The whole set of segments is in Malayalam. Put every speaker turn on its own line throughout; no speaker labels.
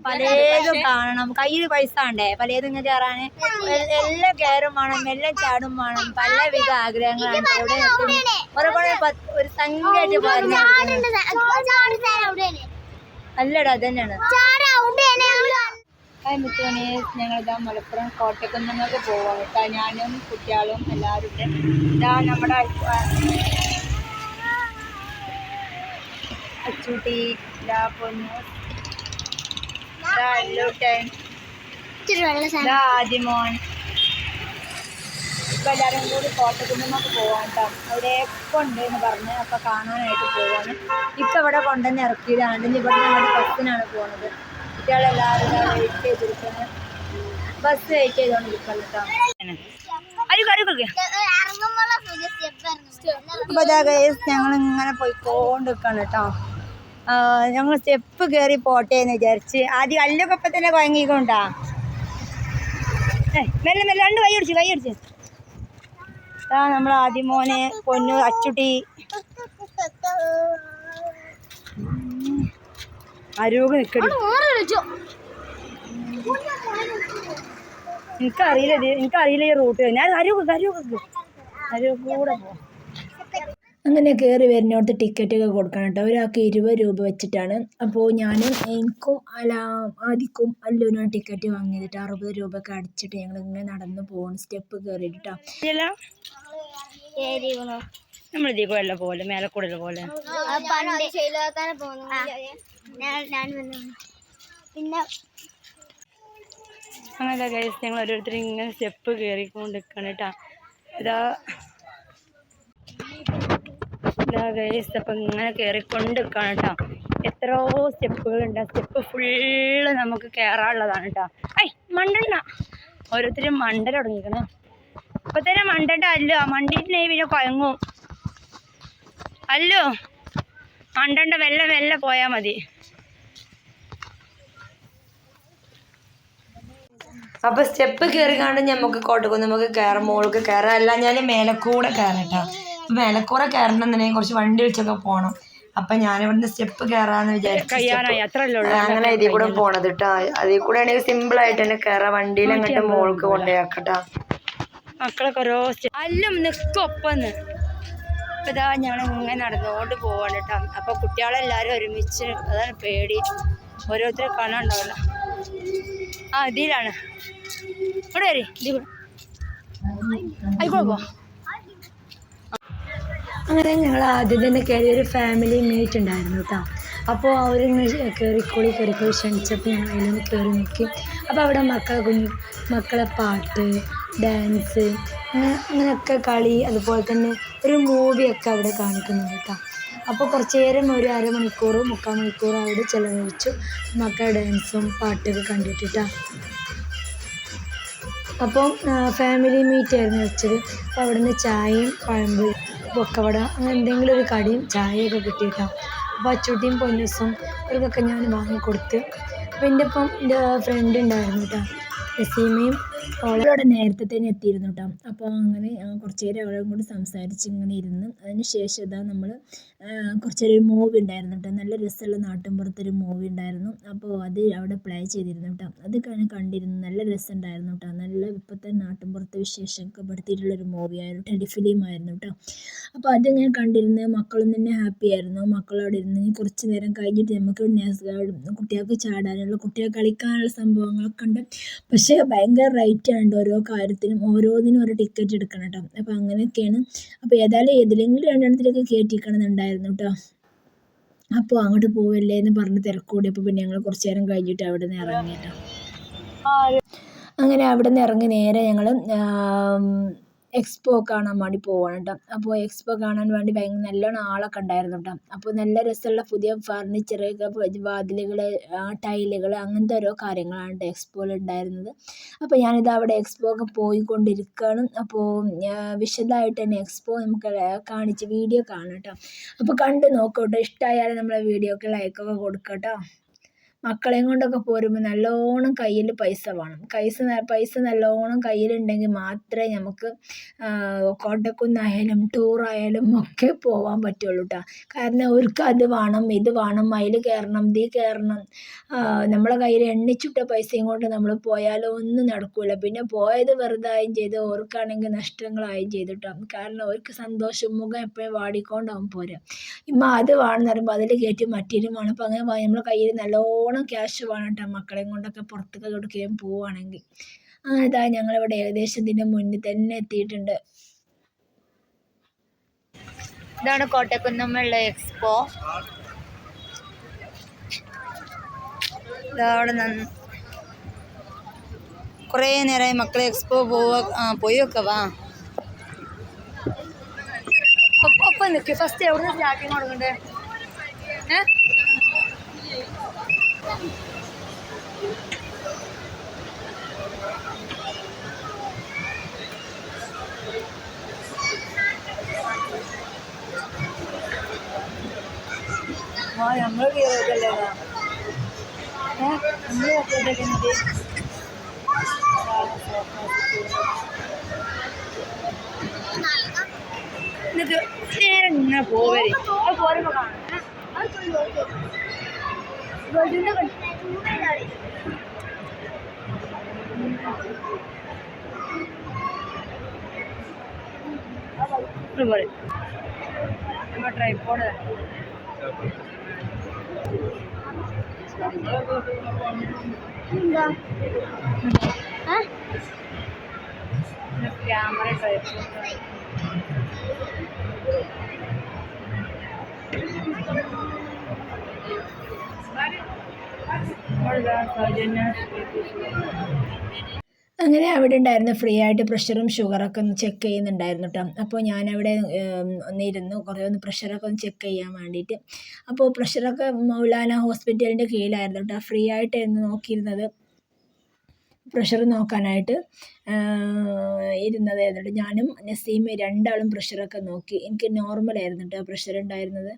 പലതും കാണണം. കയ്യിൽ പൈസ ഉണ്ടേ പലതും ഇങ്ങനെ കയറാന്. എല്ലാം കയറും വേണം, എല്ലാം ചാടും വേണം. പലവിധ ആഗ്രഹങ്ങളാണ്. എവിടെ ഒരു സംഖ്യയായിട്ട് പറഞ്ഞു അല്ലടാ അതന്നെയാണ്. മുത്തുമണി ഞങ്ങളിതാ മലപ്പുറം കോട്ടക്കുന്നുങ്ങൾക്ക് പോവാം കേട്ടോ. ഞാനും കുട്ടികളും എല്ലാവരും ഉണ്ട്. ഇതാ നമ്മുടെ അച്ചൂട്ടി, ഇതാ പൊന്നു, ഇതാ അല്ലൂട്ടൻ, ഇതാ ആദിമോൻ. ഇപ്പം എല്ലാവരും കൂടി കോട്ടക്കുന്നുങ്ങൾക്ക് പോവാം കേട്ടോ. അവിടെ എപ്പോൾ ഉണ്ട് എന്ന് പറഞ്ഞ് അപ്പോൾ കാണാനായിട്ട് പോവാണ്. ഇപ്പം ഇവിടെ കൊണ്ടുവന്ന് ഇറക്കിയതാണ്. ഇവിടെ ഞങ്ങളുടെ ബസ്സിനാണ് പോകുന്നത്. കുട്ടികളെല്ലാവരും വെയിറ്റ് ചെയ്തിരിക്കുന്നത്. ബസ് വെയിറ്റ് ചെയ്തോണ്ടിരിക്കണം കേട്ടോ. അപ്പൊ ഞങ്ങളിങ്ങനെ പോയിക്കൊണ്ടിരിക്കാണ് കേട്ടോ. ഞങ്ങൾ സ്റ്റെപ്പ് കയറി പോട്ടെ എന്ന് വിചാരിച്ച് ആദ്യം അല്ലൊക്കെ ഇപ്പം തന്നെ കുഴങ്ങിക്കൊണ്ടാ. മെല്ലെ മെല്ലെ രണ്ട് കൈ അടിച്ച് നമ്മൾ ആദിമോനെ, പൊന്നു, അച്ചുട്ടി, അരൂപ് നിൽക്കടി. എനിക്കറിയില്ല ഈ റൂട്ട്. ഞാൻ അരൂപ് കൂടെ പോവാം. അങ്ങനെ കയറി വരുന്നോടത്ത് ടിക്കറ്റൊക്കെ കൊടുക്കണം കേട്ടോ. ഒരാൾക്ക് 20 രൂപ വെച്ചിട്ടാണ്. അപ്പോൾ എനിക്കും ആദിക്കും അല്ലൂനാണ് ടിക്കറ്റ് വാങ്ങിയിട്ട് 60 രൂപയൊക്കെ അടിച്ചിട്ട് ഞങ്ങൾ ഇങ്ങനെ നടന്ന് പോകണം. സ്റ്റെപ്പ് കയറിയിട്ടോ. നമ്മളിതീക്കുള്ള പോലെ മേലക്കൂടൽ പോലെ അങ്ങനെ ഗൈസ് ഞങ്ങൾ ഓരോരുത്തരും ഇങ്ങനെ സ്റ്റെപ്പ് കയറിക്കൊണ്ട് നിൽക്കണം കേട്ടോ. ഇതാ ഗൈസ് അപ്പം ഇങ്ങനെ കയറിക്കൊണ്ട് നിൽക്കണം കേട്ടോ. എത്രയോ സ്റ്റെപ്പുകളുണ്ട്. ആ സ്റ്റെപ്പ് ഫുള്ള് നമുക്ക് കയറാനുള്ളതാണ് കേട്ടോ. മണ്ടണ്ട ഓരോരുത്തരും മണ്ടൽ തുടങ്ങിക്കണം. ഇപ്പൊ തന്നെ മണ്ടണ്ട അല്ലോ. മണ്ടിട്ട് പിന്നെ കുഴങ്ങും. അല്ലോ മണ്ടണ്ട വെല്ല പോയാൽ മതി. അപ്പൊ സ്റ്റെപ്പ് കയറി കാണും നമുക്ക് കോട്ടക്കുന്നുമ്മക്ക് കയറാം, മോൾക്ക് കയറാം. അല്ല ഞാൻ മേലക്കൂടെ കയറട്ടോ. മേലക്കൂടെ കയറണമെന്നുണ്ടെങ്കിൽ കുറച്ച് വണ്ടി വിളിച്ചൊക്കെ പോകണം. അപ്പൊ ഞാനിവിടുന്ന് സ്റ്റെപ്പ് കയറാന്ന് വിചാരിച്ചു. അങ്ങനെ ഇതിൽ കൂടെ പോണത് കേട്ടോ. അതിൽ കൂടെ ആണെങ്കിൽ സിമ്പിൾ ആയിട്ട് തന്നെ കയറാം. വണ്ടിയിൽ അങ്ങോട്ട് മോൾക്ക് കൊണ്ടുപോയാക്കട്ടാ. മക്കളൊക്കെ ഓരോ അല്ലും നിൽക്കൊപ്പന്ന്. ഇപ്പം ഇതാ ഞങ്ങളിങ്ങനെ നടന്നുകൊണ്ട് പോവാണ് കേട്ടോ. അപ്പോൾ കുട്ടികളെല്ലാവരും ഒരുമിച്ച്, അതാണ് പേടി. ഓരോരുത്തരെ കാണാനുണ്ടാവില്ല. ഇതിലാണ് ഇവിടെ വരെ ആയിക്കോട്ടെ പോ. അങ്ങനെ ഞങ്ങൾ ആദ്യം തന്നെ കയറി ഒരു ഫാമിലി മീറ്റ് ഉണ്ടായിരുന്നു കേട്ടോ. അപ്പോൾ അവരിങ്ങനെ കയറിക്കോളി ക്ഷണിച്ചപ്പോൾ ഞങ്ങൾ അതിലൊന്ന് കയറി നോക്കി. അപ്പോൾ അവിടെ മക്കളെ പാട്ട്, ഡാൻസ്, അങ്ങനെയൊക്കെ കളി, അതുപോലെ തന്നെ ഒരു മൂവിയൊക്കെ അവിടെ കാണിക്കുന്നുണ്ട് കേട്ടോ. അപ്പോൾ കുറച്ച് നേരം ഒരു അരമണിക്കൂർ 3/4 മണിക്കൂർ അവിടെ ചിലവഴിച്ചു മക്കളുടെ ഡാൻസും പാട്ടൊക്കെ കണ്ടിട്ടാ. അപ്പം ഫാമിലി മീറ്റ് ആയിരുന്നു വെച്ചത്. അപ്പോൾ അവിടെ നിന്ന് ചായയും പഴമ്പൊരി, പൊക്കവട, അങ്ങനെ എന്തെങ്കിലും ഒരു കടിയും ചായയൊക്കെ കിട്ടിയിട്ടാണ്. അപ്പോൾ അച്ചൂട്ടിയും പൊന്നൂസും അവർക്കൊക്കെ ഞാൻ വാങ്ങിക്കൊടുത്ത്. അപ്പോൾ എൻ്റെ ഫ്രണ്ട് ഉണ്ടായിരുന്നു കേട്ടോ, നസീമയും. അവളവിടെ നേരത്തെ തന്നെ എത്തിയിരുന്നു കേട്ടോ. അപ്പോൾ അങ്ങനെ കുറച്ച് നേരം അവളെ കൂടി സംസാരിച്ച് ഇങ്ങനെ ഇരുന്ന് അതിന് ശേഷം ഇതാ നമ്മൾ കുറച്ച് നേരം ഒരു മൂവി ഉണ്ടായിരുന്നു കേട്ടോ. നല്ല രസമുള്ള നാട്ടിൻപുറത്തൊരു മൂവി ഉണ്ടായിരുന്നു. അപ്പോൾ അത് അവിടെ പ്ലേ ചെയ്തിരുന്നു കേട്ടോ. അത് കണ്ടിരുന്നു, നല്ല രസമുണ്ടായിരുന്നു കേട്ടോ. നല്ല ഇപ്പോഴത്തെ നാട്ടിൻപുറത്തെ വിശേഷമൊക്കെ പെടുത്തിയിട്ടുള്ളൊരു മൂവിയായിരുന്നു, ടെലിഫിലിം ആയിരുന്നു കേട്ടോ. അപ്പോൾ അത് ഞാൻ കണ്ടിരുന്ന് മക്കളും തന്നെ ഹാപ്പി ആയിരുന്നു. മക്കളവിടെ ഇരുന്ന് കുറച്ച് നേരം കഴിഞ്ഞിട്ട് നമുക്ക് കുട്ടികൾക്ക് ചാടാനുള്ള, കുട്ടികൾക്ക് കളിക്കാനുള്ള സംഭവങ്ങളൊക്കെ ഉണ്ട്. പക്ഷേ ഭയങ്കര റേറ്റാണ് ഓരോ കാര്യത്തിനും, ഓരോന്നിനും ഓരോ ടിക്കറ്റ് എടുക്കണം കേട്ടോ. അപ്പോൾ അങ്ങനെയൊക്കെയാണ്. അപ്പോൾ ഏതായാലും ഏതിലെങ്കിലും രണ്ടെണ്ണത്തിലൊക്കെ കയറ്റിക്കണമെന്നുണ്ടായിരുന്നു കേട്ടോ. അപ്പോൾ അങ്ങോട്ട് പോവല്ലേ എന്ന് പറഞ്ഞ് തിരക്കൂടിയപ്പോൾ പിന്നെ ഞങ്ങൾ കുറച്ച് നേരം കഴിഞ്ഞിട്ട് അവിടെ നിന്ന് ഇറങ്ങി കേട്ടോ. അങ്ങനെ അവിടെ നിന്ന് ഇറങ്ങി നേരെ ഞങ്ങൾ എക്സ്പോ കാണാൻ വേണ്ടി പോവാണ് കേട്ടോ. അപ്പോൾ എക്സ്പോ കാണാൻ വേണ്ടി നല്ലോണം ആളൊക്കെ ഉണ്ടായിരുന്നു കേട്ടോ. അപ്പോൾ നല്ല രസമുള്ള പുതിയ ഫർണിച്ചറൊക്കെ, വാതിലുകൾ, ടൈലുകൾ, അങ്ങനത്തെ ഓരോ കാര്യങ്ങളാണ് എക്സ്പോയിൽ ഉണ്ടായിരുന്നത്. അപ്പോൾ ഞാനിത് അവിടെ എക്സ്പോ ഒക്കെ പോയിക്കൊണ്ടിരിക്കുകയാണ്. അപ്പോൾ വിശദമായിട്ട് തന്നെ എക്സ്പോ നമുക്ക് കാണിച്ച് വീഡിയോ കാണാം കേട്ടോ. അപ്പോൾ കണ്ട് നോക്കട്ടോ. ഇഷ്ടമായാലും നമ്മളെ വീഡിയോക്ക് ലൈക്കൊക്കെ കൊടുക്കാം കേട്ടോ. മക്കളെയും കൊണ്ടൊക്കെ പോരുമ്പോൾ നല്ലോണം കയ്യിൽ പൈസ വേണം. പൈസ നല്ലോണം കയ്യിലുണ്ടെങ്കിൽ മാത്രമേ നമുക്ക് കോട്ടക്കുന്നായാലും ടൂറായാലും ഒക്കെ പോകാൻ പറ്റുള്ളൂ കേട്ടോ. കാരണം അവർക്ക് അത് വേണം, ഇത് വേണം, അതിൽ കയറണം, ഇതിൽ കയറണം. നമ്മളെ കയ്യിൽ എണ്ണിച്ചുട്ട പൈസയും കൊണ്ട് നമ്മൾ പോയാലോ ഒന്നും നടക്കില്ല. പിന്നെ പോയത് വെറുതായും ചെയ്ത് ഓർക്കാണെങ്കിൽ നഷ്ടങ്ങളായും ചെയ്തിട്ടോ. കാരണം അവർക്ക് സന്തോഷം മുഖം എപ്പോഴും വാടിക്കൊണ്ടാവും പോരുക. അത് വേണമെന്ന് പറയുമ്പോൾ അതിൽ കയറ്റി മറ്റേലും വേണം. അപ്പോൾ അങ്ങനെ നമ്മളെ കയ്യിൽ നല്ലോണം ക്യാഷ് വേണം കേട്ടോ മക്കളെയും കൊണ്ടൊക്കെ പുറത്തൊക്കെ കൊടുക്കുകയും പോവുകയാണെങ്കിൽ. അതാ ഞങ്ങളിവിടെ ഏകദേശം ഇതിൻ്റെ മുന്നിൽ തന്നെ എത്തിയിട്ടുണ്ട്.
ഇതാണ് കോട്ടക്കുന്നുമുള്ള എക്സ്പോ. ഇതവിടെ കുറേ നേരമായി മക്കളെ എക്സ്പോ പോയി വെക്കവാ. ഒപ്പം നിൽക്ക്. ഫസ്റ്റ് എവിടെ നിന്ന് സ്റ്റാർട്ടിങ് തുടങ്ങണ്ടേ? നമ്മൾ കയറിയതല്ലേ നമ്മൾ കയറിയിട്ടേക്കുന്നത്. എന്നിട്ട് നേരെ ഇങ്ങനെ പോവര് പോരുമ്പോ കാണാം. ട്രൈപ്പോഡ് ക്യാമറ ട്രൈപ്പോഡ്
അങ്ങനെ അവിടെ ഉണ്ടായിരുന്നു ഫ്രീ ആയിട്ട് പ്രഷറും ഷുഗറൊക്കെ ഒന്ന് ചെക്ക് ചെയ്യുന്നുണ്ടായിരുന്നു കേട്ടോ. അപ്പോൾ ഞാനവിടെ ഒന്നിരുന്നു ഒന്ന് പ്രഷറൊക്കെ ഒന്ന് ചെക്ക് ചെയ്യാൻ വേണ്ടിയിട്ട്. അപ്പോൾ പ്രഷറൊക്കെ മൗലാന ഹോസ്പിറ്റലിൻ്റെ കീഴിലായിരുന്നു കേട്ടോ. ഫ്രീ ആയിട്ടായിരുന്നു നോക്കിയിരുന്നത്, പ്രഷർ നോക്കാനായിട്ട് ഇരുന്നതായിരുന്നു. ഞാനും നസീം രണ്ടാളും പ്രഷറൊക്കെ നോക്കി. എനിക്ക് നോർമലായിരുന്നു കേട്ടോ പ്രഷർ ഉണ്ടായിരുന്നത്.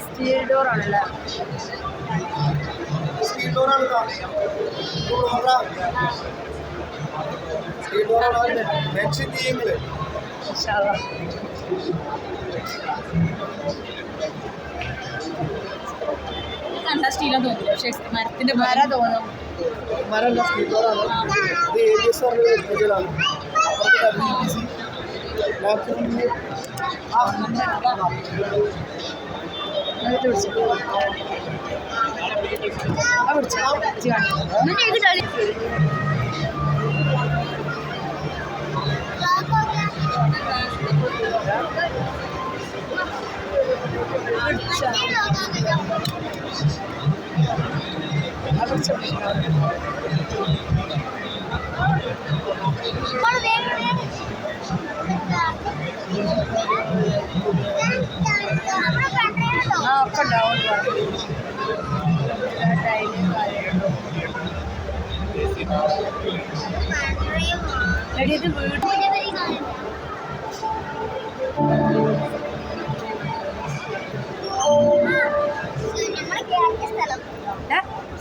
സ്റ്റീൽ ഡോറാണല്ലേ? കണ്ട സ്റ്റീല തോന്നില്ല, പക്ഷെ മരത്തിന്റെ മര തോന്നും. ഒക്കെ ഡൗൺ ഇത് വീട്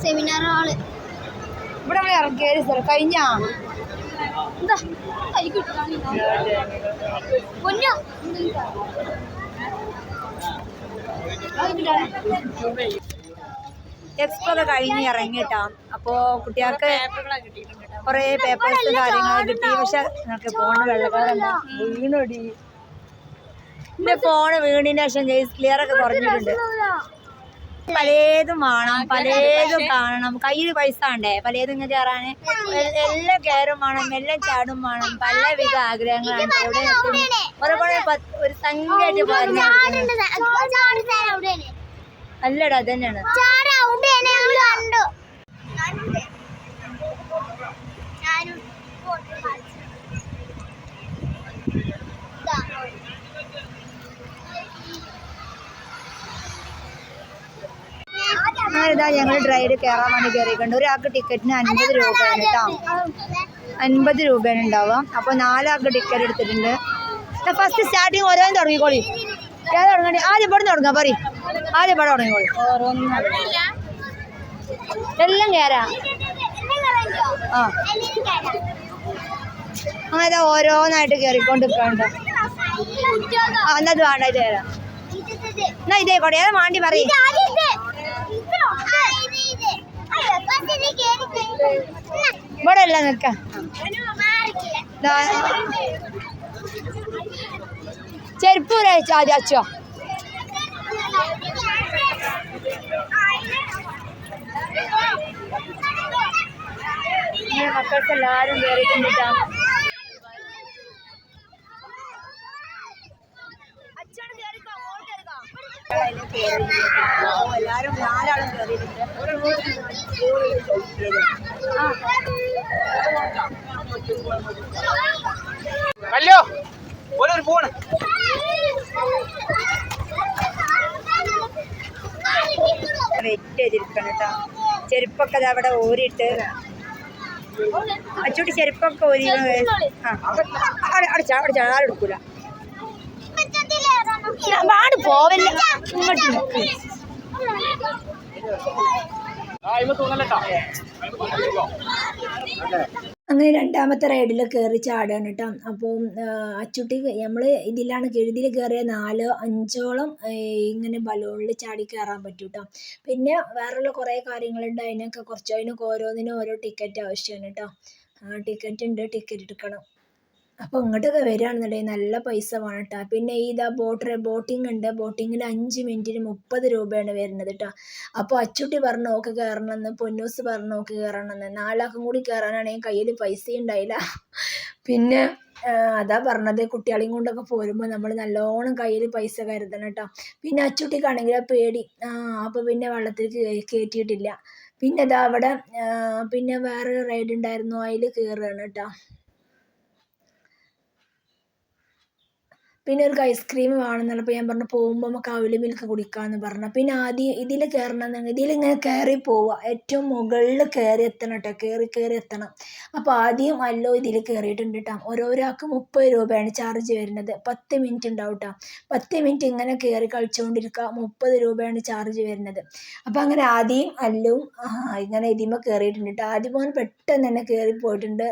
സെമിനാർ ഹാള്. ഇവിടെ നമ്മൾ ഇറങ്ങിയ സ്ഥലം കഴിഞ്ഞാ
എക്സ്പോ ഒക്കെ കഴിഞ്ഞ് ഇറങ്ങിട്ടാ. അപ്പോൾ കുട്ടികൾക്ക് കുറേ പേപ്പേഴ്സ് കാര്യങ്ങൾ കിട്ടി. പക്ഷെ നിങ്ങൾക്ക് ഫോണ് വെള്ളക്കാരണ്ട വീണോടി. എൻ്റെ ഫോണ് വീണിന് ശേഷം കേസ് ക്ലിയർ ഒക്കെ കുറഞ്ഞിട്ടുണ്ട്. പലതും വേണം, പലതും കാണണം, കയ്യിൽ പൈസ ഉണ്ടേ പലതും ഇങ്ങനെ കയറാൻ. എല്ലാം കയറും വേണം, എല്ലാം ചാടും വേണം, പലവിധ ആഗ്രഹങ്ങളാണ്. എവിടെ ഒരു സംഖ്യയായിട്ട് പറഞ്ഞു അല്ലടാ അതന്നെയാണ്. ഇതാ ഞങ്ങൾ ഡ്രൈവിൽ കയറാൻ വേണ്ടി കയറിയിട്ടുണ്ട്. ഒരാൾക്ക് ടിക്കറ്റിന് 50 രൂപയാണ് കേട്ടോ. 50 രൂപയാണ് ഉണ്ടാവുക. അപ്പോൾ 4 ആൾക്ക് ടിക്കറ്റ് എടുത്തിട്ടുണ്ട്. ഫസ്റ്റ് സ്റ്റാർട്ടിങ് ഓരോന്നും തുടങ്ങിക്കോളി. ഏതാ തുടങ്ങണേ? ആദ്യം ഇവിടെ തുടങ്ങാം. പറയും ആദ്യം ഇവിടെ തുടങ്ങിക്കോളി. ഓരോന്നും എല്ലാം കയറാം. ആ അങ്ങനെ ഓരോന്നായിട്ട് കയറിക്കൊണ്ട് നിൽക്കണ്ട. എന്നത് വേണ്ടായിട്ട് കയറാം. എന്നാ ഇതേക്കോട്ടെ. ഏതാ വേണ്ടി പറയും. ഇവിടെ അല്ല നിൽക്കാം. ചെരുപ്പ് ആദ്യം അച്ചോ. മക്കൾക്ക് എല്ലാവരും കയറിയിട്ടുണ്ടാ. എല്ലാരും 4 ആളും കയറിയിട്ടുണ്ട്. വെയിറ്റ് ചെയ്തിരിക്കണം കേട്ടോ. ചെരുപ്പൊക്കെ അവിടെ ഓരിയിട്ട് അച്ചൂട്ടി ചെരുപ്പൊക്കെ ഓരി. അടിച്ചാ ആരെടുക്കൂല. പാട് പോവല്ല.
അങ്ങനെ രണ്ടാമത്തെ റൈഡിൽ കയറി ചാടുകയാണ് കേട്ടോ. അപ്പോൾ അച്ചുട്ടി നമ്മൾ ഇതിലാണ് ഇതിൽ കയറിയ 4-5ഓളം ഇങ്ങനെ ബലൂണിൽ ചാടി കയറാൻ പറ്റും കേട്ടോ. പിന്നെ വേറെയുള്ള കുറേ കാര്യങ്ങളുണ്ട്. അതിനൊക്കെ ഓരോന്നിനും ഓരോ ടിക്കറ്റ് ആവശ്യമാണ് കേട്ടോ. ടിക്കറ്റ് ഉണ്ട്, ടിക്കറ്റ് എടുക്കണം. അപ്പോൾ ഇങ്ങോട്ടൊക്കെ വരികയാണെന്നുണ്ടെങ്കിൽ നല്ല പൈസ വേണം കേട്ടോ. പിന്നെ ഇതാ ബോട്ടിംഗ് ഉണ്ട്. ബോട്ടിങ്ങിന് 5 മിനിറ്റിന് 30 രൂപയാണ് വരുന്നത് കേട്ടോ. അപ്പോൾ അച്ചുട്ടി പറഞ്ഞു നോക്ക് കയറണമെന്ന്, പൊന്നൂസ് പറഞ്ഞു നോക്ക് കയറണമെന്ന്. 4 ആൾക്കും കൂടി കയറാനാണെങ്കിൽ കയ്യിൽ പൈസ ഉണ്ടായില്ല. പിന്നെ അതാ പറഞ്ഞത്, കുട്ടികളെയും കൊണ്ടൊക്കെ പോരുമ്പോൾ നമ്മൾ നല്ലോണം കയ്യിൽ പൈസ കരുതണം കേട്ടോ. പിന്നെ അച്ചുട്ടിക്കാണെങ്കിൽ പേടി. അപ്പോൾ പിന്നെ വെള്ളത്തിൽ കയറ്റിയിട്ടില്ല. പിന്നെ ഇതാ അവിടെ പിന്നെ വേറൊരു റൈഡ് ഉണ്ടായിരുന്നു, അതിൽ കയറുകയാണ് കേട്ടോ. പിന്നെ ഒരു ഐസ്ക്രീം വേണമെന്നുള്ളപ്പോൾ ഞാൻ പറഞ്ഞു പോകുമ്പോൾ നമുക്ക് അവല് മിൽക്ക് കുടിക്കാമെന്ന് പറഞ്ഞു. പിന്നെ ആദ്യം ഇതിൽ കയറണമെന്നുണ്ടെങ്കിൽ ഇതിലിങ്ങനെ കയറി പോവുക, ഏറ്റവും മുകളിൽ കയറി എത്തണം കേട്ടോ. കയറി എത്തണം. അപ്പോൾ ആദ്യം അല്ലോ ഇതിൽ കയറിയിട്ടുണ്ട് കേട്ടോ. ഓരോരാൾക്ക് 30 രൂപയാണ് ചാർജ് വരുന്നത്. 10 മിനിറ്റ് ഉണ്ടാവും കേട്ടോ. 10 മിനിറ്റ് ഇങ്ങനെ കയറി കളിച്ചുകൊണ്ടിരിക്കുക. 30 രൂപയാണ് ചാർജ് വരുന്നത്. അപ്പോൾ അങ്ങനെ ആദ്യം അല്ലും ഇങ്ങനെ ഇതിന്മേൽ കയറിയിട്ടുണ്ട് കേട്ടോ. ആദ്യം പോകാൻ പെട്ടെന്ന് തന്നെ കയറി പോയിട്ടുണ്ട്.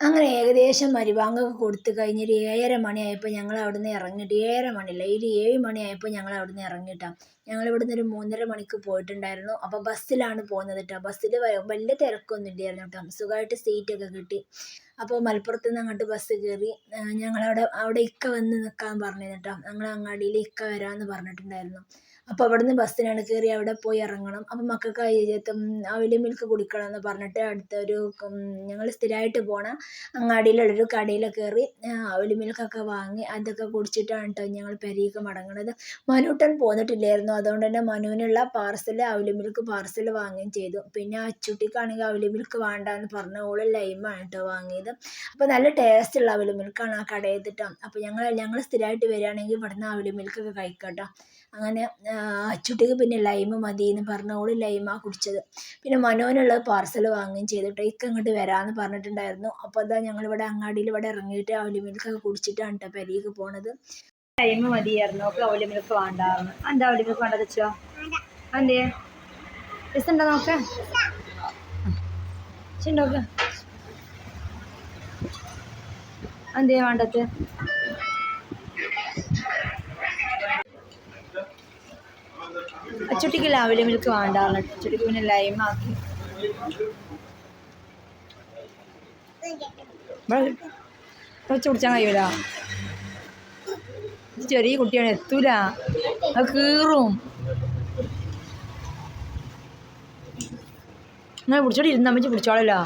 അങ്ങനെ ഏകദേശം മരുവാങ്കൊക്കെ കൊടുത്തു കഴിഞ്ഞൊരു 7:30 മണിയായപ്പോൾ ഞങ്ങൾ അവിടെ നിന്ന് ഇറങ്ങിയിട്ട് 7:30 മണിയല്ല, ഒരു 7 മണിയായപ്പോൾ ഞങ്ങൾ അവിടെ നിന്ന് ഇറങ്ങിയിട്ടാണ്. ഞങ്ങൾ ഇവിടുന്ന് ഒരു 3:30 മണിക്ക് പോയിട്ടുണ്ടായിരുന്നു. അപ്പോൾ ബസ്സിലാണ് പോകുന്നത് കേട്ടോ. ബസ്സിൽ വലിയ തിരക്കൊന്നും ഇല്ലായിരുന്നു കേട്ടോ. സുഖമായിട്ട് സീറ്റൊക്കെ കിട്ടി. അപ്പോൾ മലപ്പുറത്ത് നിന്ന് അങ്ങോട്ട് ബസ് കയറി. ഞങ്ങളവിടെ ഇക്ക വന്ന് നിൽക്കാൻ പറഞ്ഞു കേട്ടോ. ഞങ്ങൾ അങ്ങാടിയിൽ ഇക്ക വരാമെന്ന് പറഞ്ഞിട്ടുണ്ടായിരുന്നു. അപ്പോൾ അവിടുന്ന് ബസ്സിനാണ് കയറി അവിടെ പോയി ഇറങ്ങണം. അപ്പം മക്കൾക്ക് അവിൽ മിൽക്ക് കുടിക്കണം എന്ന് പറഞ്ഞിട്ട് അടുത്തൊരു ഞങ്ങൾ സ്ഥിരമായിട്ട് പോണ അങ്ങാടിയിലുള്ളൊരു കടയിൽ കയറി അവിൽ മിൽക്കൊക്കെ വാങ്ങി അതൊക്കെ കുടിച്ചിട്ടാണ് കേട്ടോ ഞങ്ങൾ പെരേക്ക് മടങ്ങണത്. മനുട്ടൻ പോന്നിട്ടില്ലായിരുന്നു, അതുകൊണ്ട് തന്നെ മനുവിനുള്ള അവിൽ മിൽക്ക് പാർസൽ വാങ്ങുകയും ചെയ്തു. പിന്നെ അച്ചുട്ടിക്കാണെങ്കിൽ അവിൽ മിൽക്ക് വേണ്ടാന്ന് പറഞ്ഞ ഓള് ലൈമാണ് കേട്ടോ വാങ്ങിയത്. അപ്പോൾ നല്ല ടേസ്റ്റുള്ള അവിൽ മിൽക്കാണ് ആ കടയിൽ കേട്ടോ. അപ്പോൾ ഞങ്ങൾ സ്ഥിരമായിട്ട് വരികയാണെങ്കിൽ ഇവിടുന്ന് അവിൽ മിൽക്കൊക്കെ കഴിക്കട്ടോ. അങ്ങനെ അച്ചുട്ടിക്ക് പിന്നെ ലൈമ് മതി എന്ന് പറഞ്ഞ ഓള് ലൈമാണ് കുടിച്ചത്. പിന്നെ മനോനുള്ളത് പാർസൽ വാങ്ങുകയും ചെയ്തിട്ടോ. ഇങ്ങോട്ട് വരാമെന്ന് പറഞ്ഞിട്ടുണ്ടായിരുന്നു. അപ്പോൾ അതാ ഞങ്ങളിവിടെ അങ്ങാടിയിൽ ഇവിടെ ഇറങ്ങിയിട്ട് അവിൽ മിൽക്കൊക്കെ കുടിച്ചിട്ടാണ് കേട്ടോ പെരേക്ക് പോണത്.
ലൈമ് മതിയായിരുന്നു, ഒക്കെ അവല് മിൽക്ക് വേണ്ടായിരുന്നു. എന്താ അവല് മിൽക്ക് വേണ്ടത് വെച്ചോ? എന്തേ രസമുണ്ടോ നോക്ക്, നോക്ക് എന്തേ വേണ്ടത്? അച്ചുട്ടിക്ക് അവല് മിൽക്ക് വേണ്ടായിരുന്നു. അച്ചുട്ടിക്ക് പിന്നെ ലൈമാക്കി. കുറച്ച് കുടിച്ചാൽ കഴിയൂല, ചെറിയ കുട്ടിയാണ്, എത്തൂല, അത് കീറും. നിങ്ങൾ പിടിച്ചോടി ഇരുന്ന് അമ്മച്ചി പിടിച്ചോളല്ലോ.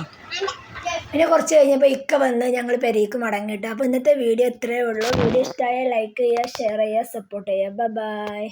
പിന്നെ കുറച്ച് കഴിഞ്ഞപ്പോൾ വന്ന് ഞങ്ങൾ പെരേക്ക് മടങ്ങിയിട്ട്. അപ്പോൾ ഇന്നത്തെ വീഡിയോ ഇത്രയേ ഉള്ളൂ. വീഡിയോ ഇഷ്ടമായ ലൈക്ക് ചെയ്യുക, ഷെയർ ചെയ്യുക, സപ്പോർട്ട് ചെയ്യുക. ബൈ.